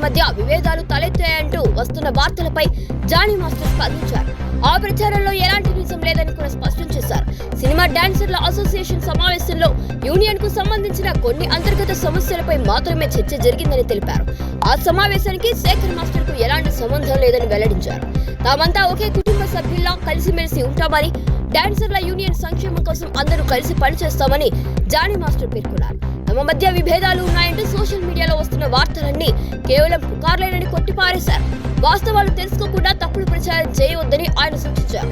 మధ్య విభేదాలు తలెత్తాయంటూ వస్తున్న వార్తలపై జానీ మాస్టర్ స్పందించారు. ఆ ప్రచారంలో ఎలాంటి నిజం లేదని కూడా స్పష్టం చేశారు. సినిమా డాన్సర్ల అసోసియేషన్ సమావేశంలో యూనియన్ కు సంబంధించిన కొన్ని అంతర్గత సమస్యలపై మాత్రమే చర్చ జరిగిందని తెలిపారు. ఆ సమావేశానికి శేఖర్ మాస్టర్ కు ఎలాంటి సంబంధం లేదని వెల్లడించారు. తామంతా ఒకే కుటుంబ సభ్యుల్లా కలిసిమెలిసి ఉంటామని, డాన్సర్ల యూనియన్ సంక్షేమం కోసం అందరూ కలిసి పనిచేస్తామని జానీ మాస్టర్ పేర్కొన్నారు. తమ మధ్య విభేదాలు ఉన్నాయంటూ సోషల్ మీడియాలో వస్తున్న వార్తలన్నీ కేవలం పుకార్లేనని కొట్టిపారేశారు. వాస్తవాలు తెలుసుకోకుండా తప్పుడు ప్రచారం చేయవద్దని ఆయన సూచించారు.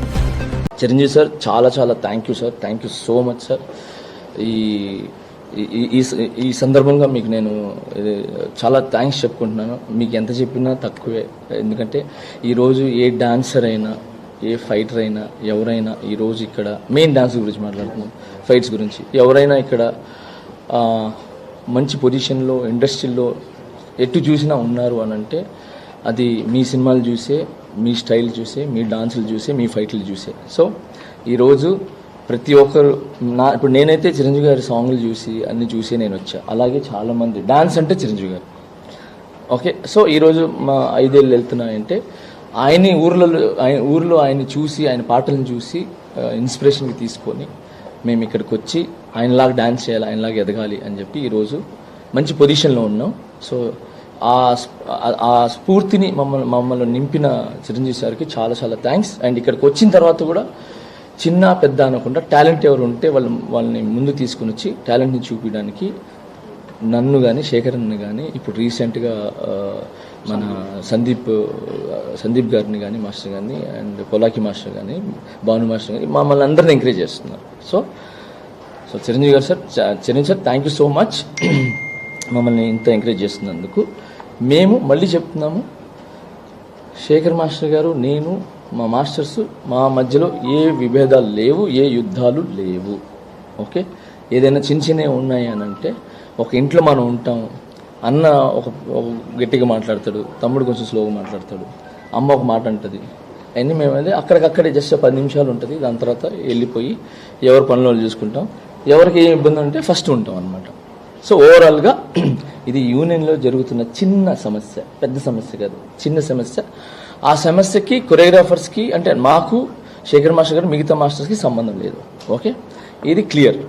చిరంజీవి సార్ చాలా thank you sir, thank you so much sir. ఈ సందర్భంగా మీకు నేను చాలా థ్యాంక్స్ చెప్పుకుంటున్నాను. మీకు ఎంత చెప్పినా తక్కువే. ఎందుకంటే ఈరోజు ఏ డాన్సర్ అయినా, ఏ ఫైటర్ అయినా, ఎవరైనా ఈరోజు ఇక్కడ మెయిన్ డాన్స్ గురించి మాట్లాడుతున్నాం, ఫైట్స్ గురించి, ఎవరైనా ఇక్కడ మంచి పొజిషన్లో ఇండస్ట్రీలో ఎటు చూసినా ఉన్నారు అని అంటే అది మీ సినిమాలు చూసే, మీ స్టైల్ చూసే, మీ డాన్సులు చూసే, మీ ఫైట్లు చూసే. సో ఈరోజు ప్రతి ఒక్కరు ఇప్పుడు నేనైతే చిరంజీవి గారి సాంగ్లు చూసి అన్ని చూసి నేను వచ్చా. అలాగే చాలామంది డాన్స్ అంటే చిరంజీవి గారు. ఓకే, సో ఈరోజు మా 5 ఏళ్ళు వెళ్తున్నాయంటే ఊర్లో ఆయన్ని చూసి, ఆయన పాటలను చూసి ఇన్స్పిరేషన్కి తీసుకొని మేము ఇక్కడికి వచ్చి ఆయనలాగా డాన్స్ చేయాలి, ఆయనలాగా ఎదగాలి అని చెప్పి ఈరోజు మంచి పొజిషన్లో ఉన్నాం. సో ఆ స్ఫూర్తిని మమ్మల్ని నింపిన చిరంజీవి సార్కి చాలా థ్యాంక్స్. అండ్ ఇక్కడికి వచ్చిన తర్వాత కూడా చిన్న పెద్ద అనకుండా టాలెంట్ ఎవరు ఉంటే వాళ్ళని ముందు తీసుకుని వచ్చి టాలెంట్ని చూపించడానికి నన్ను కానీ, శేఖర్ని కానీ, ఇప్పుడు రీసెంట్గా మన సందీప్ గారిని కానీ, మాస్టర్ కానీ, అండ్ పొలాకి మాస్టర్ కానీ, భాను మాస్టర్ కానీ మమ్మల్ని అందరిని ఎంకరేజ్ చేస్తున్నారు. సో చిరంజీవి గారు sir, thank you so much మమ్మల్ని ఇంత ఎంకరేజ్ చేస్తున్నందుకు. మేము మళ్ళీ చెప్తున్నాము, శేఖర్ మాస్టర్ గారు, నేను, మా మాస్టర్స్, మా మధ్యలో ఏ విభేదాలు లేవు, ఏ యుద్ధాలు లేవు. ఓకే, ఏదైనా చిన్నవి ఉన్నాయి అని అంటే ఒక ఇంట్లో మనం ఉంటాం, అన్న ఒక గట్టిగా మాట్లాడతాడు, తమ్ముడు కొంచెం స్లోగా మాట్లాడతాడు, అమ్మ ఒక మాట అంటుంది, అన్నీ మేమైతే అక్కడికక్కడే జస్ట్ 10 నిమిషాలు ఉంటుంది. దాని తర్వాత వెళ్ళిపోయి ఎవరి పనులు చూసుకుంటాం. ఎవరికి ఏం ఇబ్బంది ఉంటే ఫస్ట్ ఉంటాం అనమాట. సో ఓవరాల్గా ఇది యూనియన్లో జరుగుతున్న చిన్న సమస్య, పెద్ద సమస్య కాదు, చిన్న సమస్య. ఆ సమస్యకి కొరియోగ్రాఫర్స్కి అంటే మాకు, శేఖర్ మాస్టర్ గారు, మిగతా మాస్టర్స్కి సంబంధం లేదు. ఓకే, ఇది క్లియర్.